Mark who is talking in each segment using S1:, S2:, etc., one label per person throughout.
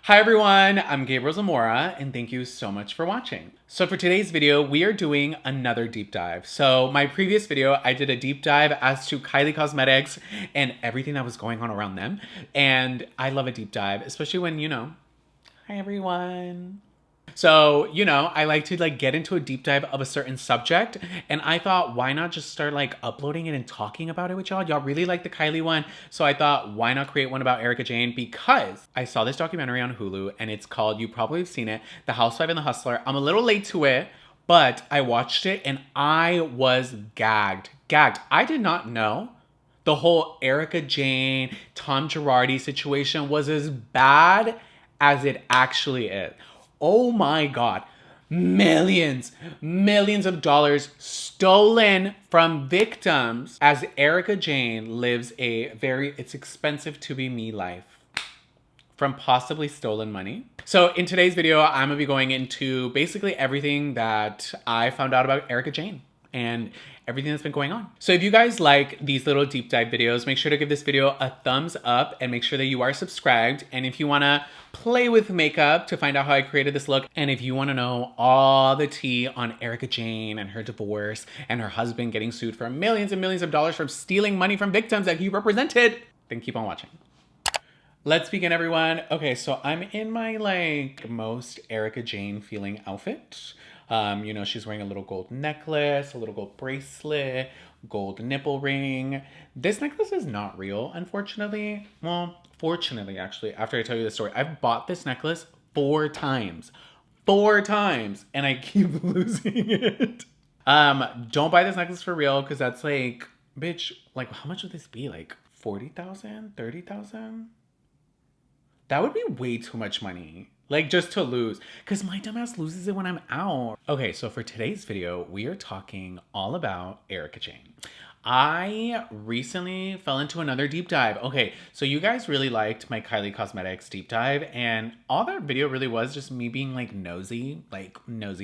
S1: Hi everyone, I'm Gabriel Zamora and thank you so much for watching. So for today's video, we are doing another deep dive. So my previous video, I did a deep dive as to Kylie Cosmetics and everything that was going on around them. And I love a deep dive, especially when, hi everyone. So, I like to get into a deep dive of a certain subject, and I thought, why not just start uploading it and talking about it with y'all? Y'all really like the Kylie one, so I thought, why not create one about Erika Jayne? Because I saw this documentary on Hulu, and it's called, you probably have seen it, The Housewife and The Hustler. I'm a little late to it, but I watched it, and I was gagged. Gagged. I did not know the whole Erika Jayne, Tom Girardi situation was as bad as it actually is. Oh my God. Millions of dollars stolen from victims as Erika Jayne lives a very, it's expensive to be me life from possibly stolen money. So in today's video, I'm gonna be going into basically everything that I found out about Erika Jayne and everything that's been going on. So if you guys like these little deep dive videos, make sure to give this video a thumbs up and make sure that you are subscribed. And if you wanna play with makeup to find out how I created this look, and if you wanna know all the tea on Erika Jayne and her divorce and her husband getting sued for millions and millions of dollars from stealing money from victims that he represented, then keep on watching. Let's begin, everyone. Okay, so I'm in my most Erika Jayne feeling outfit. She's wearing a little gold necklace, a little gold bracelet, gold nipple ring. This necklace is not real, unfortunately. Well, fortunately, actually, after I tell you the story, I've bought this necklace 4 times. 4 times, and I keep losing it. Don't buy this necklace for real, because that's bitch, how much would this be? 40,000, 30,000? That would be way too much money. Just to lose. Because my dumbass loses it when I'm out. Okay, so for today's video, we are talking all about Erika Jayne. I recently fell into another deep dive. Okay, so you guys really liked my Kylie Cosmetics deep dive, and all that video really was just me being nosy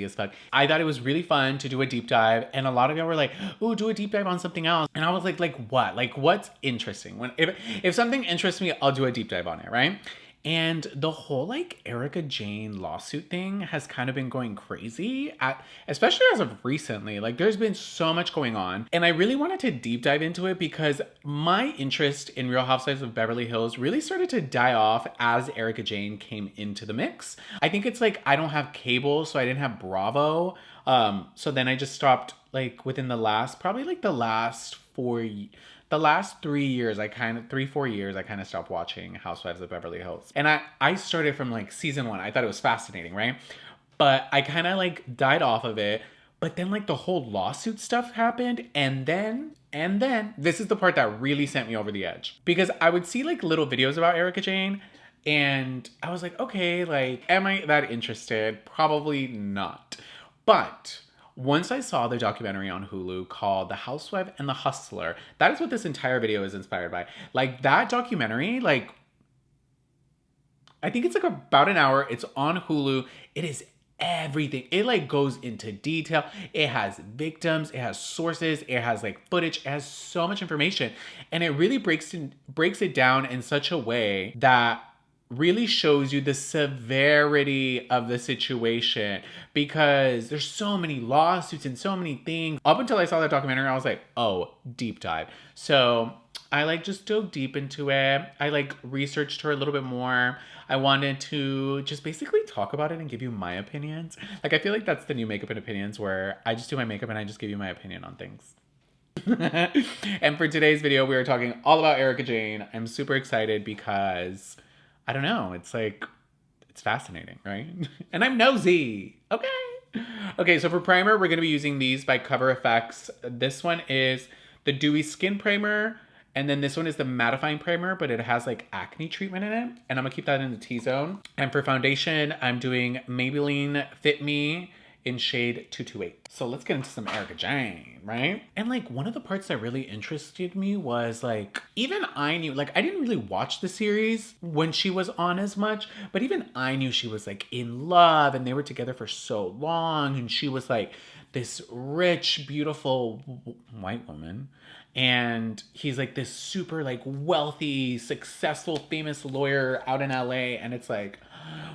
S1: as fuck. I thought it was really fun to do a deep dive, and a lot of y'all were like, "Ooh, do a deep dive on something else." And I was like what? What's interesting? If something interests me, I'll do a deep dive on it, right? And the whole Erika Jayne lawsuit thing has kind of been going crazy, especially as of recently. There's been so much going on. And I really wanted to deep dive into it because my interest in Real Housewives of Beverly Hills really started to die off as Erika Jayne came into the mix. I think it's I don't have cable, so I didn't have Bravo. So then I just stopped within the last, probably the last 3 years, 3-4 years, I kind of stopped watching Housewives of Beverly Hills. And I started from season 1. I thought it was fascinating, right? But I kind of died off of it. But then the whole lawsuit stuff happened. And then this is the part that really sent me over the edge. Because I would see little videos about Erika Jayne. And I was like, okay, am I that interested? Probably not. But once I saw the documentary on Hulu called The Housewife and The Hustler, that is what this entire video is inspired by. That documentary, I think it's about an hour. It's on Hulu. It is everything. It goes into detail. It has victims. It has sources. It has footage. It has so much information. And it really breaks it down in such a way that really shows you the severity of the situation, because there's so many lawsuits and so many things. Up until I saw that documentary, I was like, oh, deep dive. So I just dove deep into it. I researched her a little bit more. I wanted to just basically talk about it and give you my opinions. I feel that's the new Makeup and Opinions, where I just do my makeup and I just give you my opinion on things. And for today's video, we are talking all about Erika Jayne. I'm super excited because I don't know. It's it's fascinating, right? And I'm nosy. Okay, so for primer, we're going to be using these by Cover FX. This one is the Dewy Skin Primer. And then this one is the mattifying primer, but it has acne treatment in it. And I'm going to keep that in the T-zone. And for foundation, I'm doing Maybelline Fit Me in shade 228. So let's get into some Erika Jayne, right? And one of the parts that really interested me was even I knew, I didn't really watch the series when she was on as much, but even I knew she was in love and they were together for so long. And she was this rich, beautiful white woman. And he's like this super like wealthy, successful, famous lawyer out in LA. And it's like,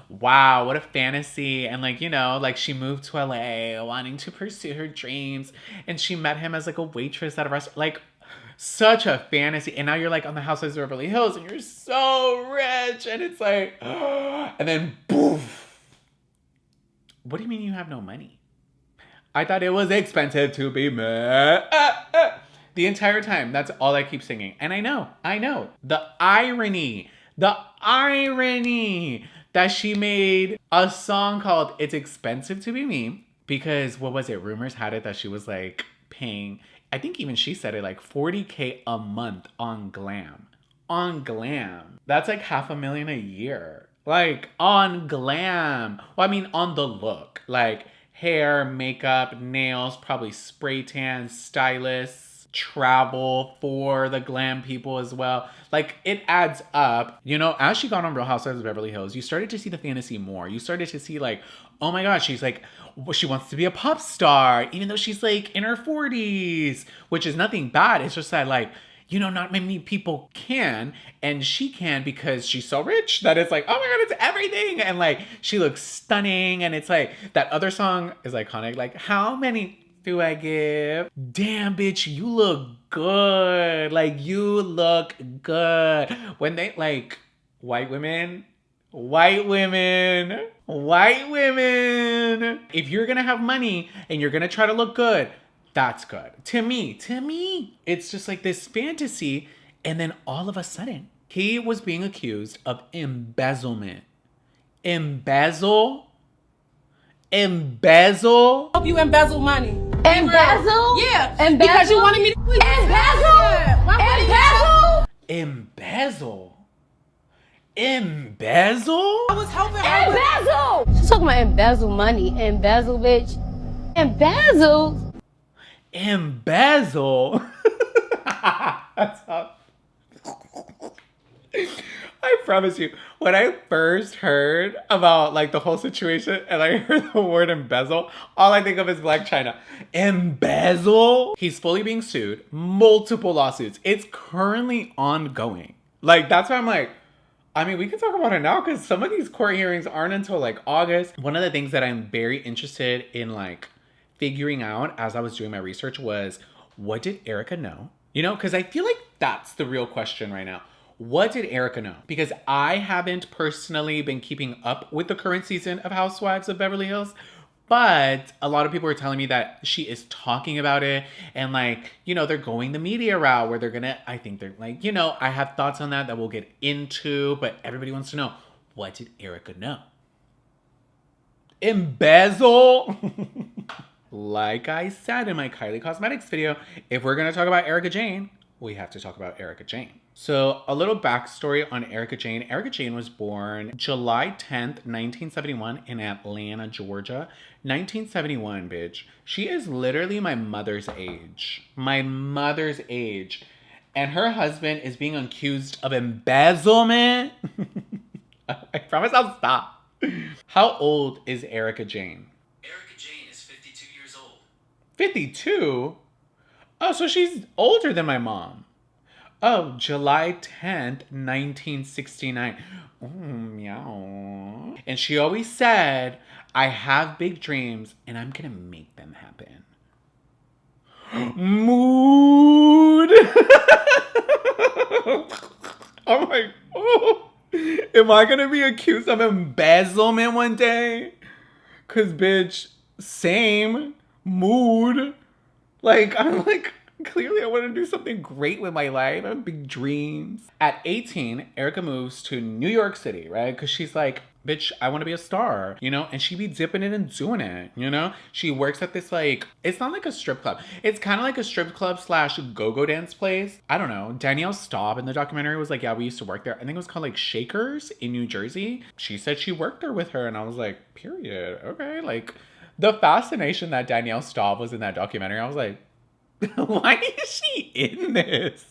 S1: wow, what a fantasy. And like, you know, like she moved to LA wanting to pursue her dreams. And she met him as like a waitress at a restaurant. Like, such a fantasy. And now you're like on the Housewives of Beverly Hills and you're so rich. And it's like, and then poof. What do you mean you have no money? I thought it was expensive to be me. The entire time. That's all I keep singing. And I know. The irony that she made a song called It's Expensive to Be Me. Because what was it? Rumors had it that she was like paying, I think even she said it, like $40K a month on glam. On glam. That's like $500,000 a year. Like on glam. Well, I mean on the look. Like hair, makeup, nails, probably spray tan, stylists, travel for the glam people as well. Like it adds up. You know, as she got on Real Housewives of Beverly Hills, you started to see the fantasy more. You started to see like, oh my God, she's like, she wants to be a pop star, even though she's like in her 40s, which is nothing bad. It's just that like, you know, not many people can, and she can because she's so rich that it's like, oh my God, it's everything. And like, she looks stunning. And it's like, that other song is iconic. Like, how many do I give? Damn, bitch, you look good. Like, you look good. When they like, white women. If you're gonna have money and you're gonna try to look good, that's good. To me, it's just like this fantasy. And then all of a sudden, he was being accused of embezzlement. Embezzle?
S2: Hope you embezzle money.
S3: Embezzle?
S2: Yeah.
S3: Embezzle?
S2: Because you wanted me to
S3: Embezzle?
S1: Embezzle?
S2: I was helping her.
S3: Embezzle! She's talking about embezzle money. Embezzle, bitch. Embezzle?
S1: Embezzle? That's how... I promise you, when I first heard about like the whole situation and I heard the word embezzle, all I think of is Black China. Embezzle? He's fully being sued. Multiple lawsuits. It's currently ongoing. Like, that's why I'm like, I mean, we can talk about it now because some of these court hearings aren't until like August. One of the things that I'm very interested in like figuring out as I was doing my research was, what did Erika know? You know, because I feel like that's the real question right now. What did Erika know? Because I haven't personally been keeping up with the current season of Housewives of Beverly Hills, but a lot of people are telling me that she is talking about it and like, you know, they're going the media route where they're gonna, I think they're like, you know, I have thoughts on that we'll get into, but everybody wants to know, what did Erika know? Embezzle? Like I said in my Kylie Cosmetics video, if we're gonna talk about Erika Jayne, we have to talk about Erika Jayne. So a little backstory on Erika Jayne. Erika Jayne was born July 10th, 1971 in Atlanta, Georgia. 1971, bitch. She is literally my mother's age. My mother's age. And her husband is being accused of embezzlement. I promise I'll stop. How old is Erika Jayne?
S4: Erika Jayne is 52 years old.
S1: 52? Oh, so she's older than my mom. Oh, July 10th, 1969. Meow. And she always said, I have big dreams and I'm gonna make them happen. Mood. I'm like, oh, am I gonna be accused of embezzlement one day? Cause bitch, same mood. Like, I'm like, clearly I want to do something great with my life. I have big dreams. At 18, Erika moves to New York City, right? Because she's like, bitch, I want to be a star, you know? And she be dipping it and doing it, you know? She works at this like, it's not like a strip club. It's kind of like a strip club / go-go dance place. I don't know. Danielle Staub in the documentary was like, yeah, we used to work there. I think it was called like Shakers in New Jersey. She said she worked there with her. And I was like, period. Okay. Like the fascination that Danielle Staub was in that documentary, I was like, why is she in this?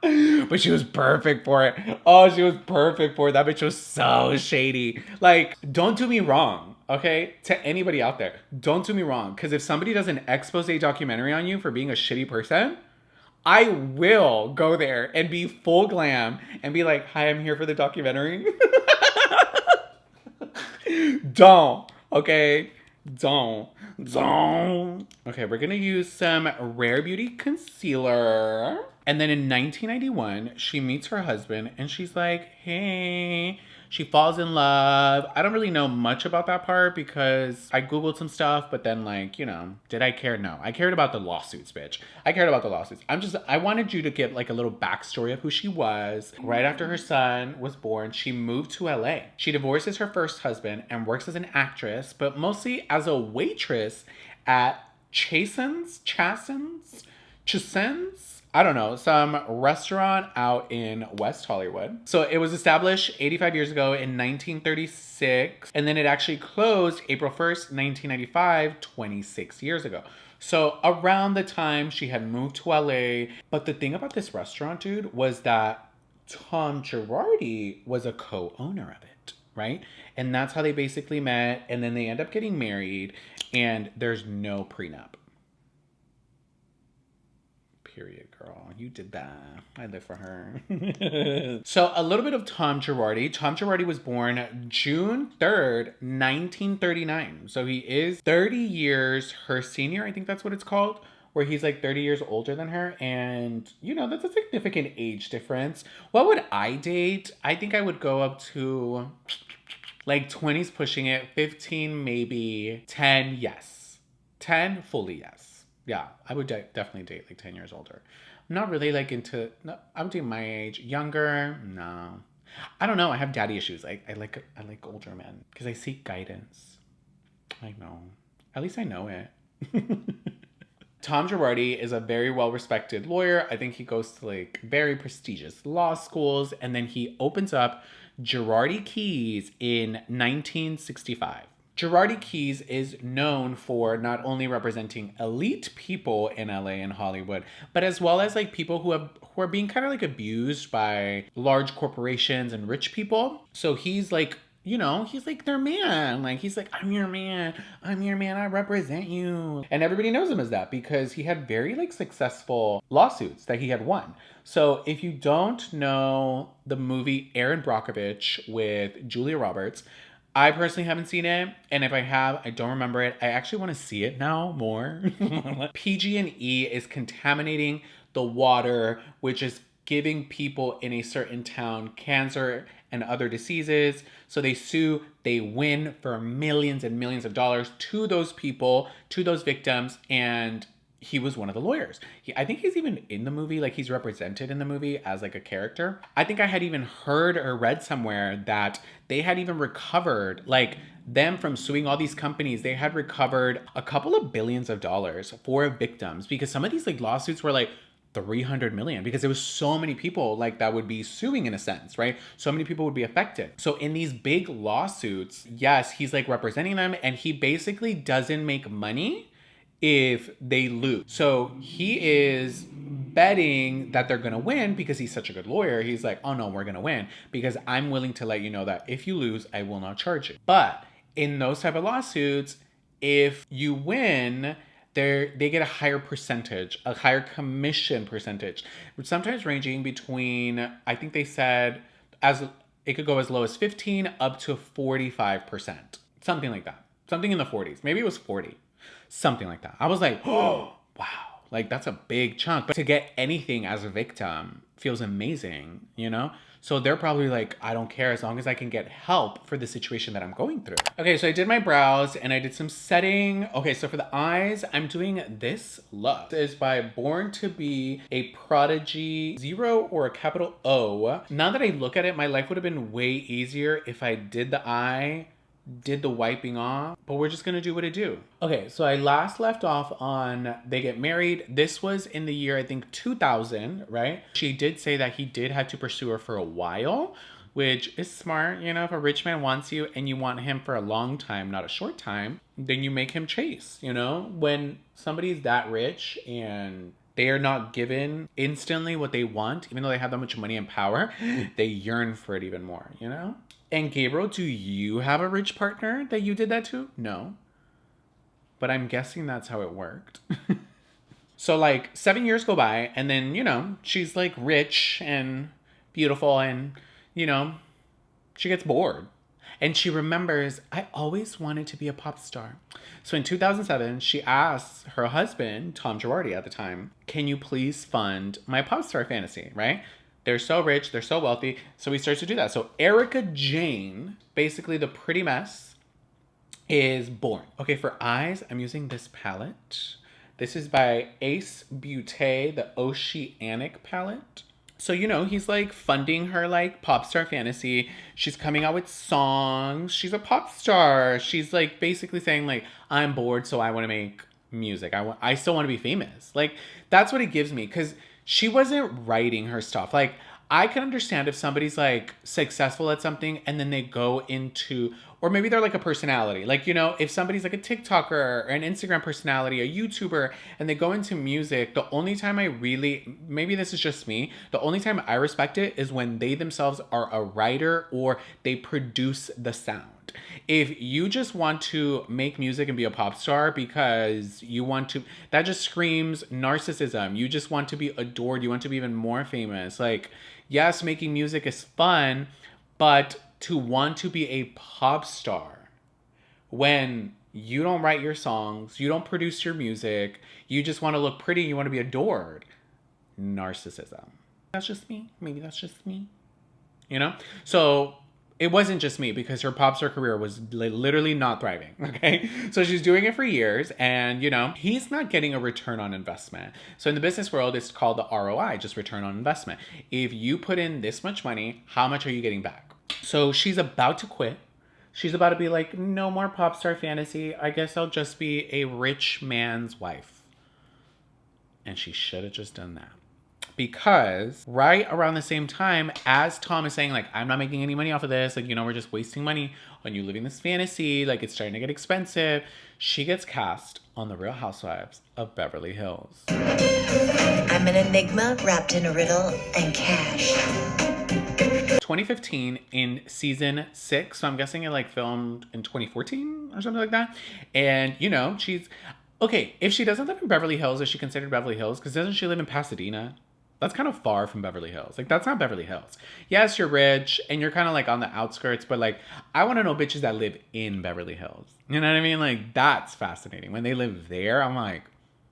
S1: But she was perfect for it. Oh, she was perfect for it. That bitch was so shady. Like, don't do me wrong, okay? To anybody out there, don't do me wrong. Because if somebody does an expose documentary on you for being a shitty person, I will go there and be full glam and be like, hi, I'm here for the documentary. Don't. Okay. Don't. Don't. Okay, we're gonna use some Rare Beauty concealer. And then in 1991, she meets her husband and she's like, hey, she falls in love. I don't really know much about that part because I Googled some stuff, but then like, you know, did I care? No. I cared about the lawsuits, bitch. I cared about the lawsuits. I wanted you to get like a little backstory of who she was. Right after her son was born, she moved to LA. She divorces her first husband and works as an actress, but mostly as a waitress at Chasen's, I don't know, some restaurant out in West Hollywood. So it was established 85 years ago in 1936, and then it actually closed April 1st, 1995, 26 years ago. So around the time she had moved to LA. But the thing about this restaurant, dude, was that Tom Girardi was a co-owner of it, right? And that's how they basically met, and then they end up getting married, and there's no prenup. Period, girl. You did that. I live for her. So a little bit of Tom Girardi. Tom Girardi was born June 3rd, 1939. So he is 30 years her senior. I think that's what it's called. Where he's like 30 years older than her. And, you know, that's a significant age difference. What would I date? I think I would go up to like 20s pushing it. 15 maybe. 10 yes. 10 fully yes. Yeah, I would definitely date like 10 years older. I'm not really like into, no, I'm dating my age. Younger, no. I don't know. I have daddy issues. I like older men because I seek guidance. I know. At least I know it. Tom Girardi is a very well-respected lawyer. I think he goes to like very prestigious law schools. And then he opens up Girardi Keys in 1965. Girardi Keys is known for not only representing elite people in LA and Hollywood, but as well as like people who are being kind of like abused by large corporations and rich people. So he's like, you know, he's like their man. Like he's like, I'm your man. I'm your man. I represent you. And everybody knows him as that because he had very like successful lawsuits that he had won. So if you don't know the movie Erin Brockovich with Julia Roberts, I personally haven't seen it, and if I have, I don't remember it. I actually want to see it now more. PG&E is contaminating the water, which is giving people in a certain town cancer and other diseases. So they sue, they win for millions and millions of dollars to those people, to those victims, and he was one of the lawyers. I think he's even in the movie, like he's represented in the movie as like a character. I think I had even heard or read somewhere that they had even recovered, like them from suing all these companies, they had recovered a couple of billions of dollars for victims because some of these like lawsuits were like 300 million because there was so many people like that would be suing in a sense, right? So many people would be affected. So in these big lawsuits, yes, he's like representing them and he basically doesn't make money if they lose. So he is betting that they're gonna win because he's such a good lawyer. He's like, oh no, we're gonna win because I'm willing to let you know that if you lose, I will not charge you. But in those type of lawsuits, if you win, they get a higher percentage, a higher commission percentage, which sometimes ranging between, I think they said, as it could go as low as 15 up to 45%, something like that, something in the 40s. Maybe it was 40. Something like that. I was like, oh, wow. Like, that's a big chunk. But to get anything as a victim feels amazing, you know? So they're probably like, I don't care as long as I can get help for the situation that I'm going through. Okay, so I did my brows and I did some setting. Okay, so for the eyes, I'm doing this look. This is by Born to Be a Prodigy 0 or a capital O. Now that I look at it, my life would have been way easier if I did the eye, did the wiping off, but we're just gonna do what it do. Okay, so I last left off on they get married. This was in the year, I think 2000, right? She did say that he did have to pursue her for a while, which is smart. You know, if a rich man wants you and you want him for a long time, not a short time, then you make him chase, you know? When somebody's that rich and they are not given instantly what they want, even though they have that much money and power, they yearn for it even more, you know? And Gabriel, do you have a rich partner that you did that to? No. But I'm guessing that's how it worked. So like 7 years go by, and then, you know, she's like rich and beautiful, and, you know, she gets bored. And she remembers, I always wanted to be a pop star. So in 2007, she asks her husband, Tom Girardi at the time, can you please fund my pop star fantasy, right? They're so rich, they're so wealthy. So he starts to do that. So Erika Jayne, basically the pretty mess, is born. Okay, for eyes, I'm using this palette. This is by Ace Beauté, the Oceanic palette. So, you know, he's like funding her like pop star fantasy. She's coming out with songs. She's a pop star. She's like basically saying like, I'm bored, so I want to make music. I still want to be famous. Like, that's what it gives me. Cause she wasn't writing her stuff. Like, I can understand if somebody's like successful at something and then they go into, or maybe they're like a personality. Like, you know, if somebody's like a TikToker or an Instagram personality, a YouTuber, and they go into music, the only time I really, maybe this is just me, the only time I respect it is when they themselves are a writer or they produce the sound. If you just want to make music and be a pop star because you want to, that just screams narcissism. You just want to be adored. You want to be even more famous. Like, yes, making music is fun, but to want to be a pop star when you don't write your songs, you don't produce your music, you just want to look pretty, you want to be adored. Narcissism. That's just me. Maybe that's just me. You know? So it wasn't just me because her pop star career was literally not thriving, okay? So she's doing it for years and, you know, he's not getting a return on investment. So in the business world, it's called the ROI, just return on investment. If you put in this much money, how much are you getting back? So she's about to quit. She's about to be like, no more pop star fantasy. I guess I'll just be a rich man's wife. And she should have just done that. Because right around the same time as Tom is saying, like, I'm not making any money off of this. Like, you know, we're just wasting money on you living this fantasy. Like, it's starting to get expensive. She gets cast on The Real Housewives of Beverly Hills.
S5: I'm an enigma wrapped in a riddle and cash.
S1: 2015 in season 6. So I'm guessing it like filmed in 2014 or something like that. And, you know, she's... Okay, if she doesn't live in Beverly Hills, is she considered Beverly Hills? Because doesn't she live in Pasadena? That's kind of far from Beverly Hills. Like, that's not Beverly Hills. Yes, you're rich and you're kind of like on the outskirts, but like, I want to know bitches that live in Beverly Hills. You know what I mean? Like, that's fascinating. When they live there, I'm like...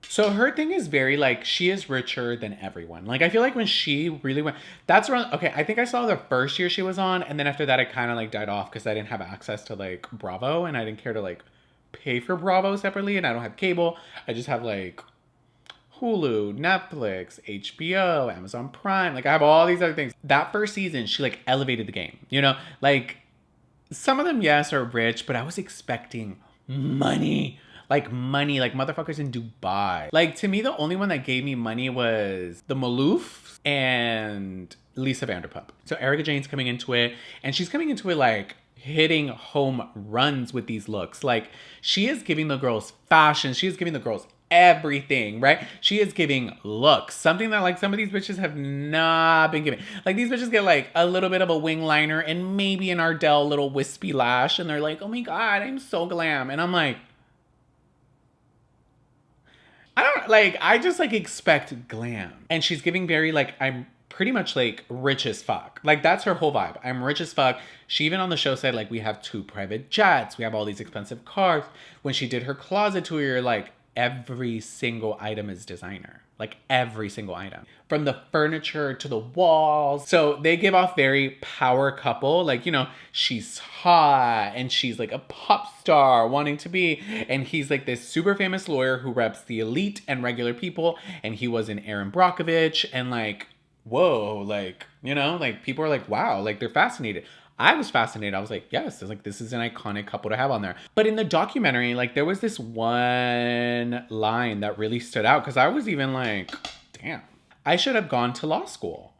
S1: So her thing is very like, she is richer than everyone. Like, I feel like when she really went... That's around... Okay, I think I saw the first year she was on, and then after that, it kind of like died off because I didn't have access to like Bravo, and I didn't care to like pay for Bravo separately, and I don't have cable. I just have like Hulu, Netflix, HBO, Amazon Prime. Like, I have all these other things. That first season, she like elevated the game. You know, like some of them, yes, are rich, but I was expecting money. Like money, like motherfuckers in Dubai. Like, to me, the only one that gave me money was the Maloofs and Lisa Vanderpump. So Erika Jayne's coming into it, and she's coming into it like hitting home runs with these looks. Like, she is giving the girls fashion. She is giving the girls everything, right? She is giving looks. Something that like some of these bitches have not been given. Like, these bitches get like a little bit of a wing liner and maybe an Ardell little wispy lash, and they're like, oh my God, I'm so glam. And I'm like, I just like expect glam. And she's giving very like, I'm pretty much like rich as fuck. Like, that's her whole vibe. I'm rich as fuck. She even on the show said like, we have 2 private jets. We have all these expensive cars. When she did her closet tour, like every single item is designer. Like every single item. From the furniture to the walls. So they give off very power couple. Like, you know, she's hot and she's like a pop star wanting to be. And he's like this super famous lawyer who reps the elite and regular people. And he was in Erin Brockovich. And like, whoa, like, you know, like people are like, wow, like they're fascinated. I was fascinated. I was like, yes, like this is an iconic couple to have on there. But in the documentary, like there was this one line that really stood out because I was even like, damn, I should have gone to law school.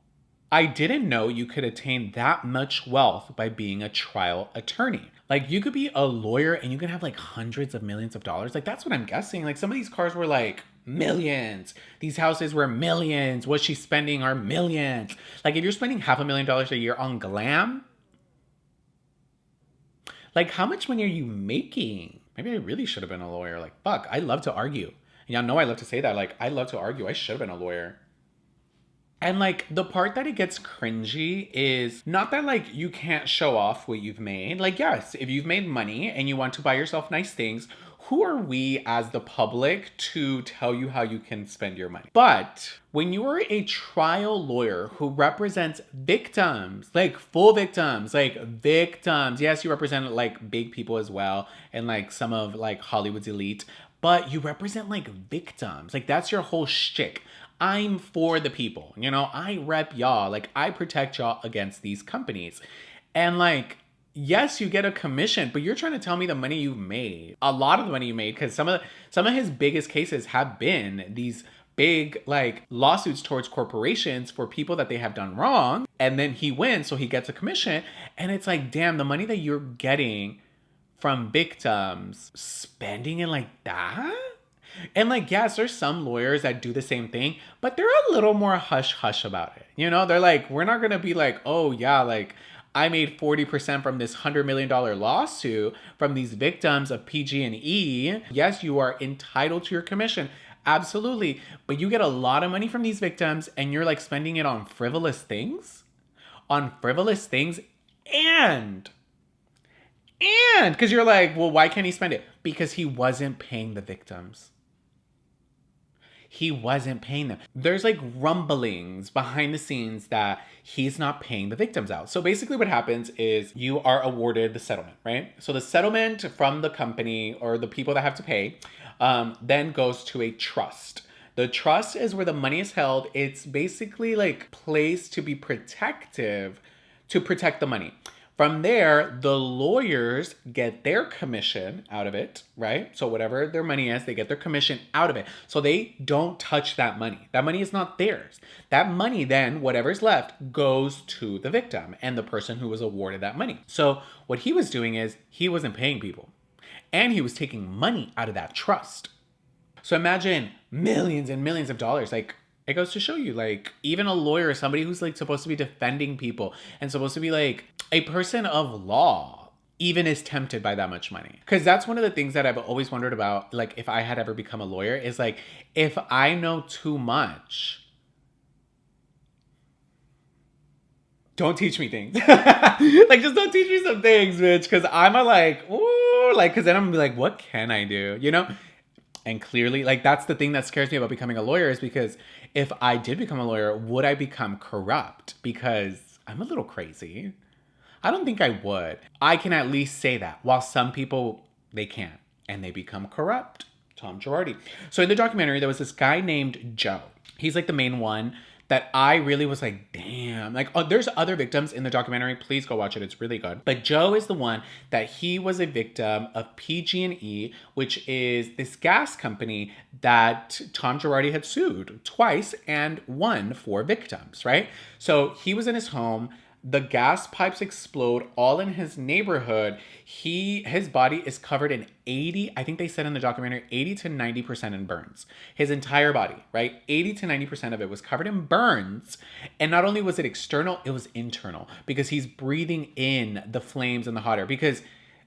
S1: I didn't know you could attain that much wealth by being a trial attorney. Like, you could be a lawyer and you could have like hundreds of millions of dollars. Like, that's what I'm guessing. Like, some of these cars were like millions. These houses were millions. What she's spending are millions. Like, if you're spending $500,000 a year on glam, like, how much money are you making? Maybe I really should have been a lawyer. Like, fuck, I love to argue. Y'all know I love to say that. Like, I love to argue. I should have been a lawyer. And like the part that it gets cringy is not that like you can't show off what you've made. Like, yes, if you've made money and you want to buy yourself nice things, who are we as the public to tell you how you can spend your money? But when you are a trial lawyer who represents victims, like full victims, like victims, yes, you represent like big people as well and like some of like Hollywood's elite, but you represent like victims. Like that's your whole shtick. I'm for the people, you know, I rep y'all, like I protect y'all against these companies. And like, yes, you get a commission, but you're trying to tell me the money you've made, a lot of the money you made, because some of his biggest cases have been these big like lawsuits towards corporations for people that they have done wrong. And then he wins, so he gets a commission. And it's like, damn, the money that you're getting from victims, spending it like that? And like, yes, there's some lawyers that do the same thing, but they're a little more hush hush about it. You know, they're like, we're not going to be like, oh yeah, like I made 40% from this $100 million lawsuit from these victims of PG&E. Yes, you are entitled to your commission. Absolutely. But you get a lot of money from these victims and you're like spending it on frivolous things. And because you're like, well, why can't he spend it? Because he wasn't paying the victims. He wasn't paying them. There's like rumblings behind the scenes that he's not paying the victims out. So basically what happens is you are awarded the settlement, right? So the settlement from the company or the people that have to pay then goes to a trust. The trust is where the money is held. It's basically like placed to be protective, to protect the money. From there, the lawyers get their commission out of it, right? So whatever their money is, they get their commission out of it. So they don't touch that money. That money is not theirs. That money then, whatever's left, goes to the victim and the person who was awarded that money. So what he was doing is he wasn't paying people and he was taking money out of that trust. So imagine millions and millions of dollars. Like, it goes to show you, like, even a lawyer, somebody who's like supposed to be defending people and supposed to be like a person of law, even is tempted by that much money. Because that's one of the things that I've always wondered about, like, if I had ever become a lawyer, is like, if I know too much, don't teach me things. Like, just don't teach me some things, bitch. Because I'm a like, ooh, like, because then I'm like, what can I do? You know? And clearly, like, that's the thing that scares me about becoming a lawyer, is because if I did become a lawyer, would I become corrupt? Because I'm a little crazy. I don't think I would. I can at least say that, while some people, they can't, and they become corrupt. Tom Girardi. So in the documentary, there was this guy named Joe. He's like the main one that I really was like, damn. Like, oh, there's other victims in the documentary. Please go watch it. It's really good. But Joe is the one that he was a victim of PG&E, which is this gas company that Tom Girardi had sued twice and won for victims, right? So he was in his home. The gas pipes explode all in his neighborhood. His body is covered in 80, I think they said in the documentary, 80 to 90% in burns. His entire body, right? 80 to 90% of it was covered in burns. And not only was it external, it was internal, because he's breathing in the flames and the hot air. Because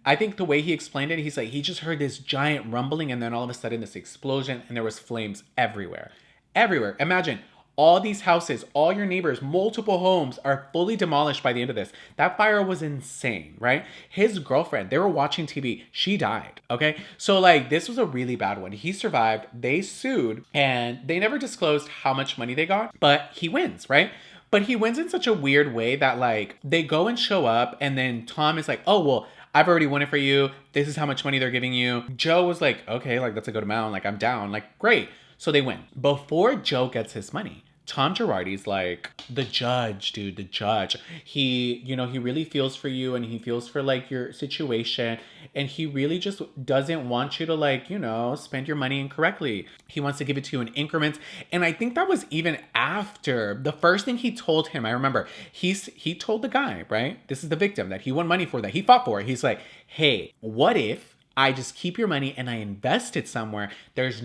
S1: I think the way he explained it, he's like, he just heard this giant rumbling and then all of a sudden this explosion and there was flames everywhere. Everywhere. Imagine all these houses, all your neighbors, multiple homes are fully demolished by the end of this. That fire was insane, right? His girlfriend, they were watching TV. She died, okay? So like, this was a really bad one. He survived, they sued, and they never disclosed how much money they got, but he wins, right? But he wins in such a weird way that like, they go and show up and then Tom is like, oh, well, I've already won it for you. This is how much money they're giving you. Joe was like, okay, like that's a good amount. Like, I'm down, like, great. So they win. Before Joe gets his money, Tom Girardi's like, the judge, dude, the judge. He, you know, he really feels for you and he feels for like your situation. And he really just doesn't want you to like, you know, spend your money incorrectly. He wants to give it to you in increments. And I think that was even after the first thing he told him. I remember he told the guy, right? This is the victim that he won money for, that he fought for. He's like, hey, what if I just keep your money and I invest it somewhere? There's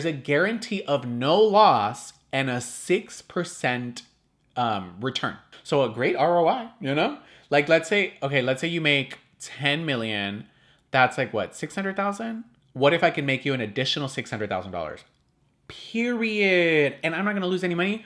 S1: a guarantee of no loss and a 6% return. So a great ROI, you know? Like, let's say you make 10 million. That's like what, 600,000? What if I can make you an additional $600,000? Period. And I'm not going to lose any money.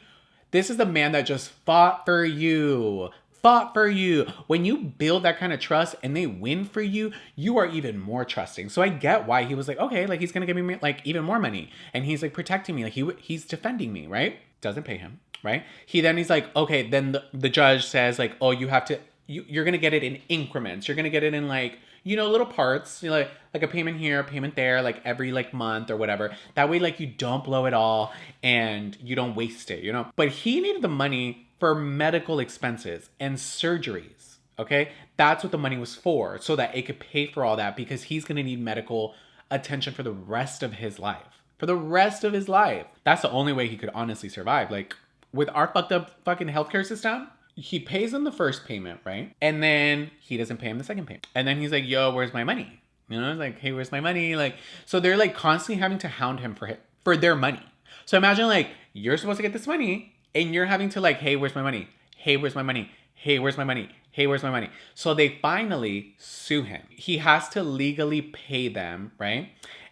S1: This is the man that just fought for you. Fought for you. When you build that kind of trust and they win for you, you are even more trusting. So I get why he was like, okay, like he's going to give me like even more money. And he's like protecting me. Like he's defending me, right? Doesn't pay him, right? He's like, okay, then the judge says like, oh, you have to, you're going to get it in increments. You're going to get it in like, you know, little parts, you know, like a payment here, a payment there, like every like month or whatever. That way, like you don't blow it all and you don't waste it, you know? But he needed the money for medical expenses and surgeries, okay? That's what the money was for, so that it could pay for all that, because he's gonna need medical attention for the rest of his life. For the rest of his life. That's the only way he could honestly survive. Like with our fucked up fucking healthcare system, he pays him the first payment, right? And then he doesn't pay him the second payment. And then he's like, yo, where's my money? You know, it's like, hey, where's my money? Like, so they're like constantly having to hound him for their money. So imagine like, you're supposed to get this money and you're having to like, hey, where's my money? Hey, where's my money? Hey, where's my money? Hey, where's my money? So they finally sue him. He has to legally pay them, right?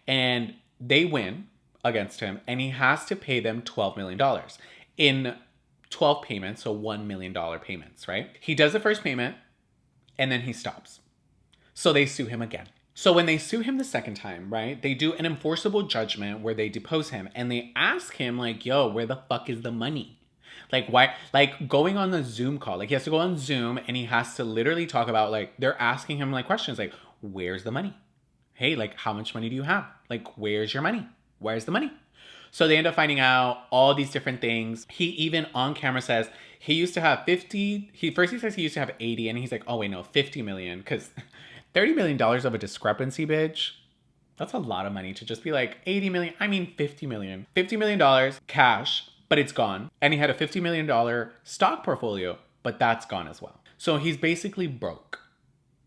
S1: And they win against him and he has to pay them $12 million in 12 payments, so $1 million payments, right? He does the first payment and then he stops. So they sue him again. So when they sue him the second time, right, they do an enforceable judgment where they depose him and they ask him like, yo, where the fuck is the money? Like why, like going on the Zoom call, like he has to go on Zoom and he has to literally talk about like, they're asking him like questions like, where's the money? Hey, like how much money do you have? Like, where's your money? Where's the money? So they end up finding out all these different things. He even on camera says he used to have 50. He says he used to have 80 and he's like, oh wait, no, 50 million. Because $30 million of a discrepancy, bitch. That's a lot of money to just be like 80 million. I mean, 50 million. $50 million cash, but it's gone. And he had a $50 million stock portfolio, but that's gone as well. So he's basically broke.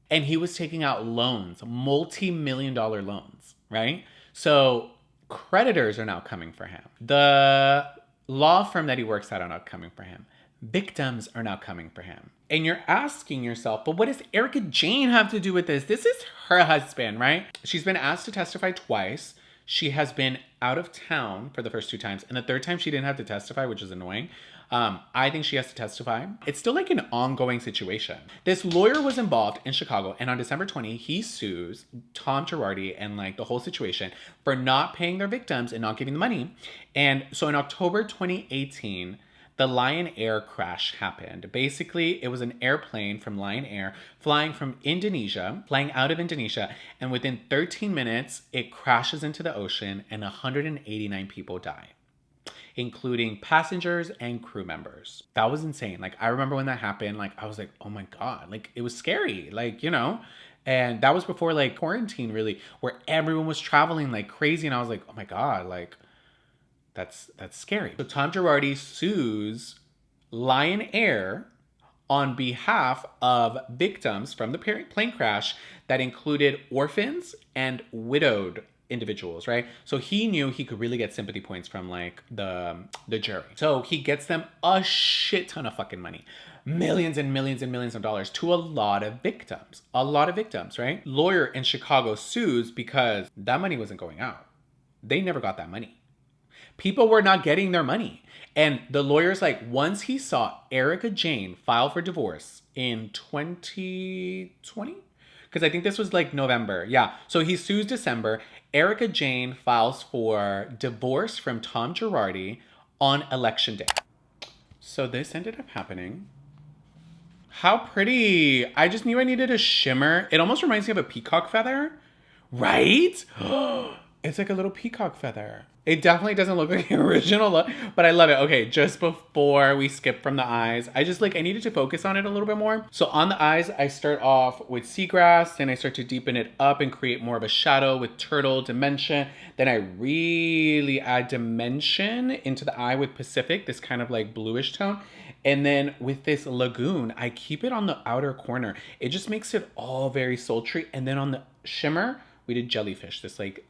S1: And he was taking out loans, multi-million-dollar loans, right? So creditors are now coming for him. The law firm that he works at are now coming for him. Victims are now coming for him. And you're asking yourself, but what does Erika Jayne have to do with this? This is her husband, right? She's been asked to testify twice. She has been out of town for the first 2 times. And the third time she didn't have to testify, which is annoying. I think she has to testify. It's still like an ongoing situation. This lawyer was involved in Chicago, and on December 20, he sues Tom Girardi and like the whole situation for not paying their victims and not giving the money. And so in October 2018, the Lion Air crash happened. Basically, it was an airplane from Lion Air flying out of Indonesia, and within 13 minutes, it crashes into the ocean and 189 people die, including passengers and crew members. That was insane. Like, I remember when that happened, like, I was like, oh my God, like, it was scary, like, you know? And that was before, like, quarantine, really, where everyone was traveling like crazy, and I was like, oh my God, like, that's scary. So Tom Girardi sues Lion Air on behalf of victims from the plane crash that included orphans and widowed individuals, right? So he knew he could really get sympathy points from like the jury. So he gets them a shit ton of fucking money. Millions and millions and millions of dollars to a lot of victims. Right? Lawyer in Chicago sues because that money wasn't going out. They never got that money. People were not getting their money. And the lawyer's like, once he saw Erika Jayne file for divorce in 2020, because I think this was like November. Yeah. So he sues December. Erika Jayne files for divorce from Tom Girardi on election day. So this ended up happening. How pretty. I just knew I needed a shimmer. It almost reminds me of a peacock feather, right? It's like a little peacock feather. It definitely doesn't look like the original look, but I love it. Okay, just before we skip from the eyes, I needed to focus on it a little bit more. So on the eyes, I start off with seagrass, then I start to deepen it up and create more of a shadow with turtle dimension. Then I really add dimension into the eye with Pacific, this kind of like bluish tone. And then with this lagoon, I keep it on the outer corner. It just makes it all very sultry. And then on the shimmer, we did jellyfish, this like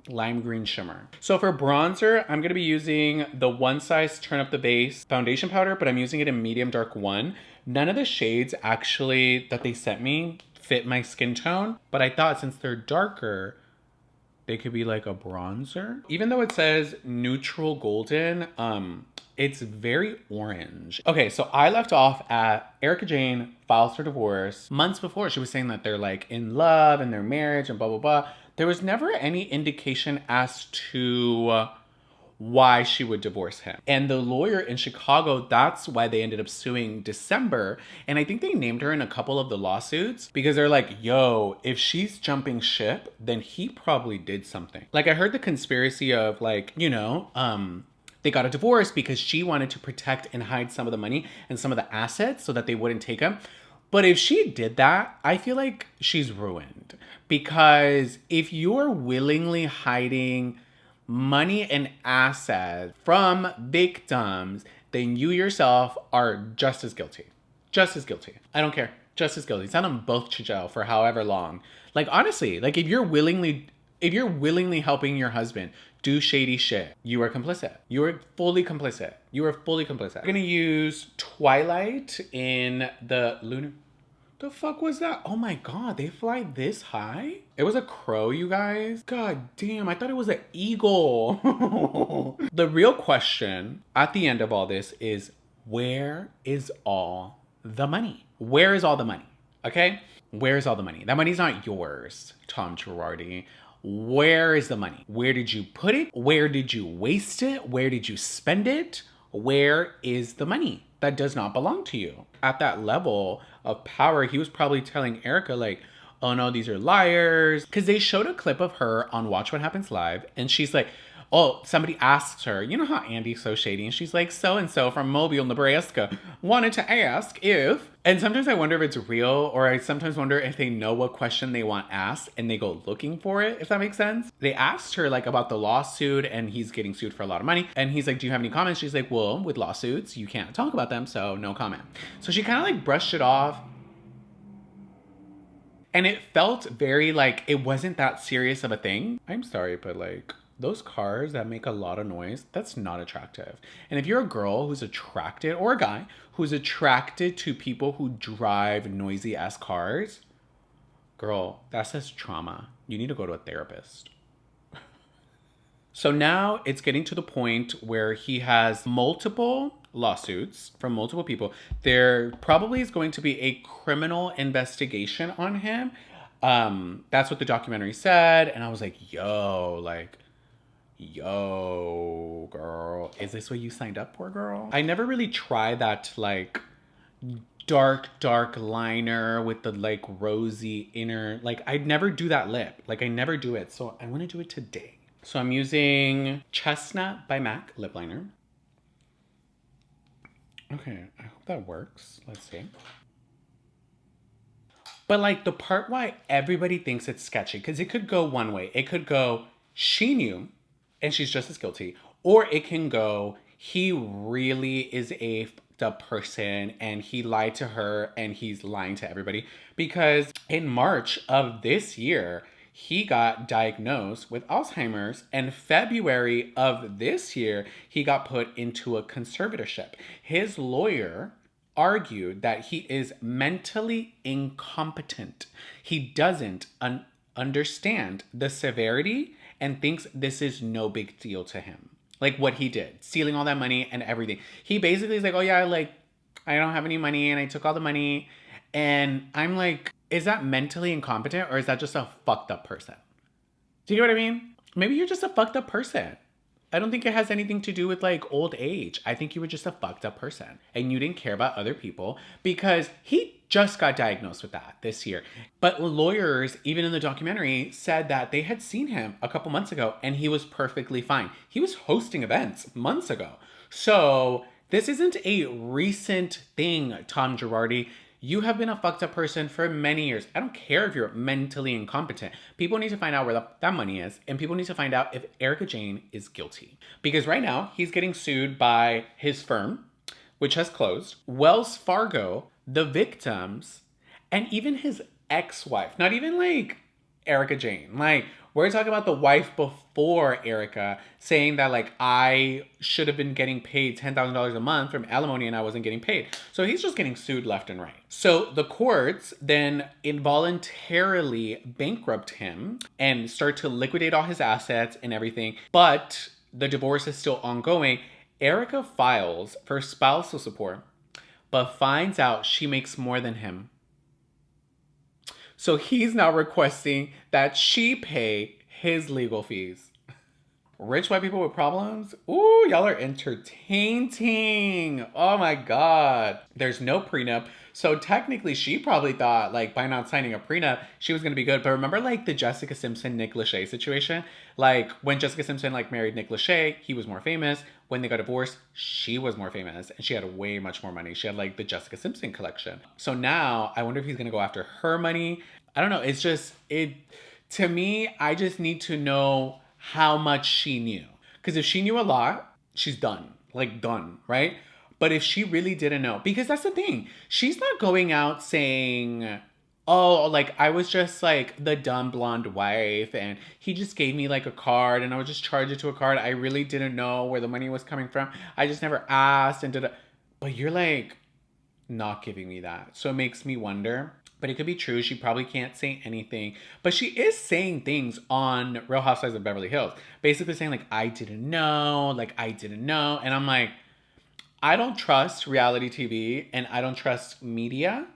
S1: lime green shimmer. So for bronzer, I'm going to be using the One Size Turn Up the Base foundation powder, but I'm using it in medium dark 1. None of the shades actually that they sent me fit my skin tone, but I thought since they're darker, They could be like a bronzer. Even though it says neutral golden, it's very orange. Okay, so I left off at Erika Jayne files for divorce. Months before, she was saying that they're like in love and their marriage and blah, blah, blah. There was never any indication as to why she would divorce him. And the lawyer in Chicago, that's why they ended up suing December. And I think they named her in a couple of the lawsuits because they're like, yo, if she's jumping ship, then he probably did something. Like I heard the conspiracy of like, they got a divorce because she wanted to protect and hide some of the money and some of the assets so that they wouldn't take them. But if she did that, I feel like she's ruined. Because if you're willingly hiding money and assets from victims, then you yourself are just as guilty. Just as guilty. I don't care. Just as guilty. Send them both to jail for however long. Like honestly, like if you're willingly helping your husband do shady shit, you are complicit. You are fully complicit. You are fully complicit. I'm gonna use Twilight in the lunar. The fuck was that? Oh my god, they fly this high? It was a crow, you guys. God damn, I thought it was an eagle. The real question at the end of all this is, where is all the money? Where is all the money? Okay? Where is all the money? That money's not yours, Tom Girardi. Where is the money? Where did you put it? Where did you waste it? Where did you spend it? Where is the money? That does not belong to you. At that level of power, he was probably telling Erika like, oh no, these are liars. Because they showed a clip of her on Watch What Happens Live. And she's like, oh, somebody asks her, you know how Andy's so shady? And she's like, so-and-so from Mobile, Nebraska, wanted to ask if... And sometimes I wonder if it's real, or I sometimes wonder if they know what question they want asked and they go looking for it, if that makes sense. They asked her like about the lawsuit and he's getting sued for a lot of money. And he's like, do you have any comments? She's like, well, with lawsuits, you can't talk about them, so no comment. So she kind of like brushed it off. And it felt very like it wasn't that serious of a thing. I'm sorry, but like... those cars that make a lot of noise, that's not attractive. And if you're a girl who's attracted, or a guy who's attracted to people who drive noisy ass cars, girl, that says trauma. You need to go to a therapist. So now it's getting to the point where he has multiple lawsuits from multiple people. There probably is going to be a criminal investigation on him. That's what the documentary said. And I was like, yo, girl, is this what you signed up for, girl? I never really tried that like dark liner with the like rosy inner, like I'd never do that lip. Like I never do it. So I want to do it today. So I'm using Chestnut by MAC lip liner. Okay, I hope that works. Let's see. But like the part why everybody thinks it's sketchy, because it could go one way. It could go, she knew and she's just as guilty. Or it can go, he really is a fucked up person and he lied to her and he's lying to everybody. Because in March of this year, he got diagnosed with Alzheimer's, and February of this year, he got put into a conservatorship. His lawyer argued that he is mentally incompetent. He doesn't understand the severity and thinks this is no big deal to him. Like what he did, stealing all that money and everything. He basically is like, oh yeah, like I don't have any money and I took all the money. And I'm like, is that mentally incompetent or is that just a fucked up person? Do you get what I mean? Maybe you're just a fucked up person. I don't think it has anything to do with like old age. I think you were just a fucked up person and you didn't care about other people because he just got diagnosed with that this year. But lawyers, even in the documentary, said that they had seen him a couple months ago and he was perfectly fine. He was hosting events months ago. So this isn't a recent thing, Tom Girardi. You have been a fucked up person for many years. I don't care if you're mentally incompetent. People need to find out where that money is, and people need to find out if Erika Jayne is guilty. Because right now, he's getting sued by his firm, which has closed, Wells Fargo, the victims, and even his ex-wife. Not even like Erika Jayne. Like We're talking about the wife before Erika saying that like I should have been getting paid $10,000 a month from alimony and I wasn't getting paid. So he's just getting sued left and right. So the courts then involuntarily bankrupt him and start to liquidate all his assets and everything. But the divorce is still ongoing. Erika files for spousal support, but finds out she makes more than him. So he's now requesting that she pay his legal fees. Rich white people with problems? Ooh, y'all are entertaining. Oh my God. There's no prenup. So technically she probably thought like by not signing a prenup, she was going to be good. But remember like the Jessica Simpson, Nick Lachey situation? Like when Jessica Simpson like married Nick Lachey, he was more famous. When they got divorced, she was more famous and she had way much more money. She had like the Jessica Simpson collection. So now I wonder if he's going to go after her money. I don't know. It's just, to me, I just need to know how much she knew. Because if she knew a lot, she's done. Like done, right? But if she really didn't know, because that's the thing. She's not going out saying, oh, like I was just like the dumb blonde wife and he just gave me like a card and I would just charge it to a card. I really didn't know where the money was coming from. I just never asked and did it. But you're like not giving me that. So it makes me wonder. But it could be true. She probably can't say anything. But she is saying things on Real Housewives of Beverly Hills. Basically saying like, I didn't know. Like, I didn't know. And I'm like, I don't trust reality TV and I don't trust media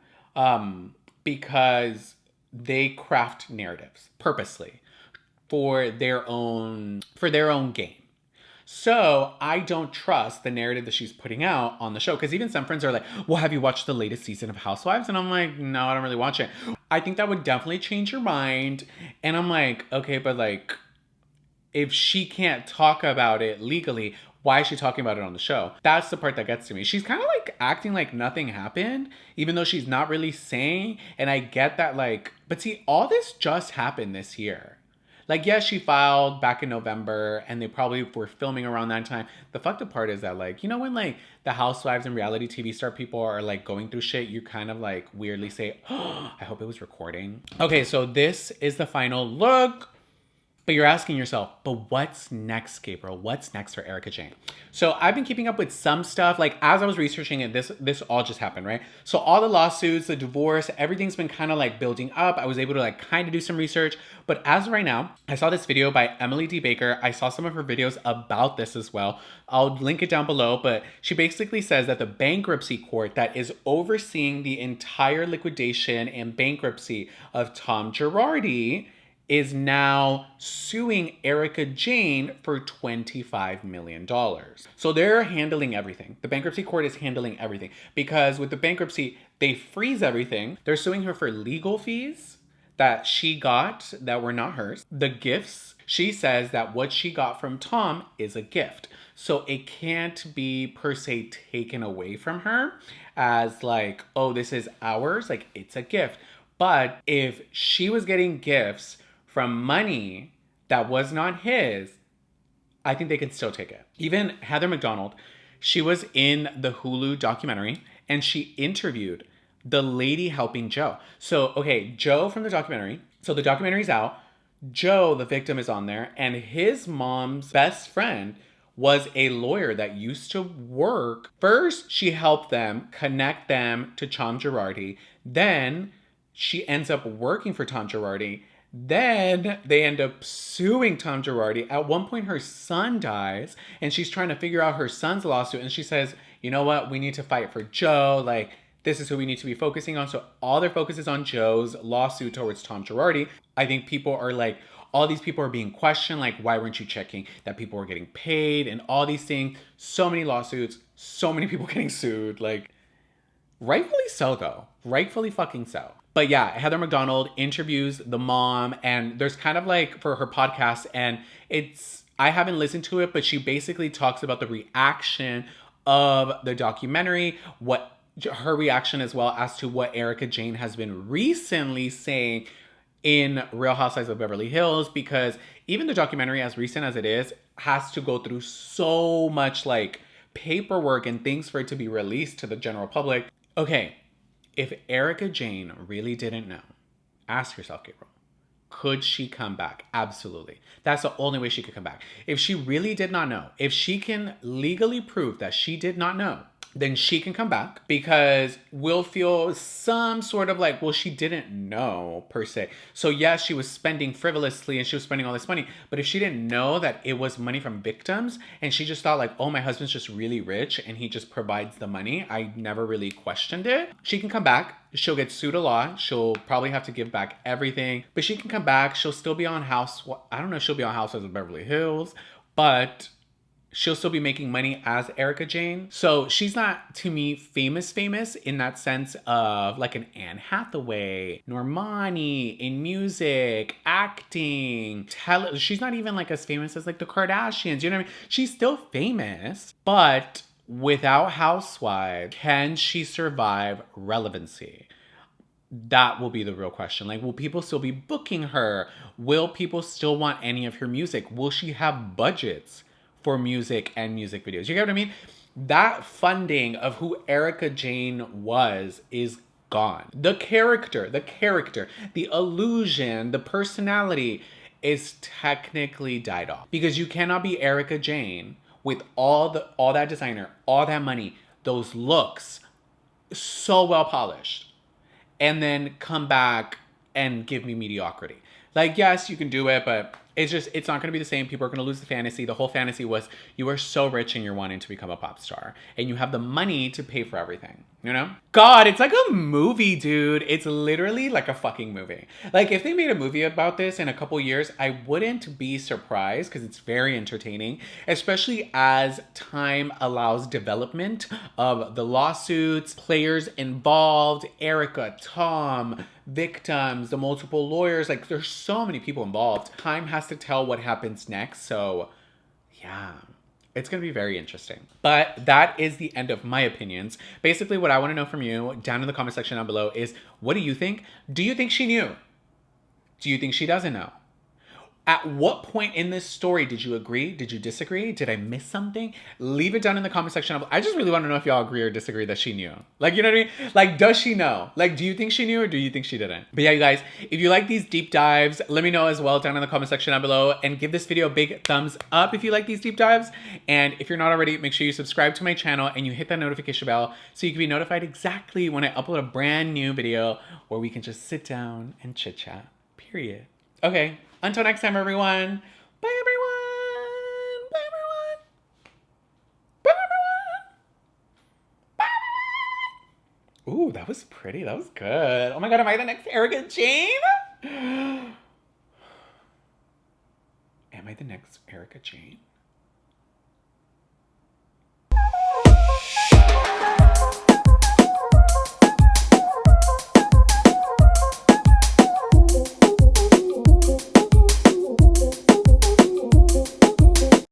S1: because they craft narratives purposely for their own gain. So I don't trust the narrative that she's putting out on the show. Because even some friends are like, well, have you watched the latest season of Housewives? And I'm like, no, I don't really watch it. I think that would definitely change your mind. And I'm like, okay, but like, if she can't talk about it legally, why is she talking about it on the show? That's the part that gets to me. She's kind of like acting like nothing happened, even though she's not really saying. And I get that like, but see, all this just happened this year. Like, yes, she filed back in November and they probably were filming around that time. The fucked up part is that like, you know, when like the housewives and reality TV star people are like going through shit, you kind of like weirdly say, oh, I hope it was recording. Okay, so this is the final look. But you're asking yourself, but what's next, Gabriel? What's next for Erika Jayne? So I've been keeping up with some stuff. Like as I was researching it, this all just happened, right? So all the lawsuits, the divorce, everything's been kind of like building up. I was able to like kind of do some research. But as of right now, I saw this video by Emily D. Baker. I saw some of her videos about this as well. I'll link it down below. But she basically says that the bankruptcy court that is overseeing the entire liquidation and bankruptcy of Tom Girardi is now suing Erika Jayne for $25 million. So they're handling everything. The bankruptcy court is handling everything because with the bankruptcy, they freeze everything. They're suing her for legal fees that she got that were not hers. The gifts, she says that what she got from Tom is a gift. So it can't be per se taken away from her as like, oh, this is ours. Like it's a gift. But if she was getting gifts from money that was not his, I think they can still take it. Even Heather McDonald, she was in the Hulu documentary and she interviewed the lady helping Joe. So, okay, Joe from the documentary. So the documentary's out. Joe, the victim, is on there and his mom's best friend was a lawyer that used to work. First, she helped them connect them to Tom Girardi. Then she ends up working for Tom Girardi. Then they end up suing Tom Girardi. At one point, her son dies, and she's trying to figure out her son's lawsuit. And she says, you know what? We need to fight for Joe. Like, this is who we need to be focusing on. So all their focus is on Joe's lawsuit towards Tom Girardi. I think people are like, all these people are being questioned. Like, why weren't you checking that people were getting paid and all these things? So many lawsuits, so many people getting sued. Like, rightfully so, though. Rightfully fucking so. But yeah, Heather McDonald interviews the mom and there's kind of like for her podcast and I haven't listened to it, but she basically talks about the reaction of the documentary, what her reaction as well as to what Erika Jayne has been recently saying in Real Housewives of Beverly Hills, because even the documentary, as recent as it is, has to go through so much like paperwork and things for it to be released to the general public. Okay. If Erika Jayne really didn't know, ask yourself, Gabriel, Could she come back? Absolutely. That's the only way she could come back. If she really did not know, if she can legally prove that she did not know, then she can come back because we'll feel some sort of like, well, she didn't know per se. So yes, she was spending frivolously and she was spending all this money. But if she didn't know that it was money from victims and she just thought like, oh, my husband's just really rich and he just provides the money, I never really questioned it. She can come back. She'll get sued a lot. She'll probably have to give back everything. But she can come back. She'll still be on I don't know if she'll be on Housewives of Beverly Hills, but she'll still be making money as Erika Jayne. So she's not, to me, famous in that sense of like an Anne Hathaway, Normani in music, acting, she's not even like as famous as like the Kardashians, you know what I mean? She's still famous, but without Housewives, can she survive relevancy? That will be the real question. Like, will people still be booking her? Will people still want any of her music? Will she have budgets for music and music videos? You get what I mean? That funding of who Erika Jayne was is gone. The character, the illusion, the personality is technically died off. Because you cannot be Erika Jayne with all that designer, all that money, those looks, so well polished, and then come back and give me mediocrity. Like, yes, you can do it, but it's not going to be the same. People are going to lose the fantasy. The whole fantasy was you are so rich and you're wanting to become a pop star and you have the money to pay for everything, you know? God, it's like a movie, dude. It's literally like a fucking movie. Like, if they made a movie about this in a couple years, I wouldn't be surprised because it's very entertaining, especially as time allows development of the lawsuits, players involved, Erika, Tom, victims, the multiple lawyers. Like, there's so many people involved. Time has to tell what happens next. So yeah, it's going to be very interesting. But that is the end of my opinions. Basically, what I want to know from you down in the comment section down below is, what do you think? Do you think she knew? Do you think she doesn't know? At what point in this story did you agree? Did you disagree? Did I miss something? Leave it down in the comment section. I just really want to know if y'all agree or disagree that she knew. Like, you know what I mean? Like, does she know? Like, do you think she knew or do you think she didn't? But yeah, you guys, if you like these deep dives, let me know as well down in the comment section down below, and give this video a big thumbs up if you like these deep dives. And if you're not already, make sure you subscribe to my channel and you hit that notification bell so you can be notified exactly when I upload a brand new video where we can just sit down and chit chat, period. Okay. Until next time, everyone. Bye, everyone. Bye, everyone. Bye, everyone. Bye, everyone. Ooh, that was pretty. That was good. Oh my God, am I the next Erika Jayne? Am I the next Erika Jayne?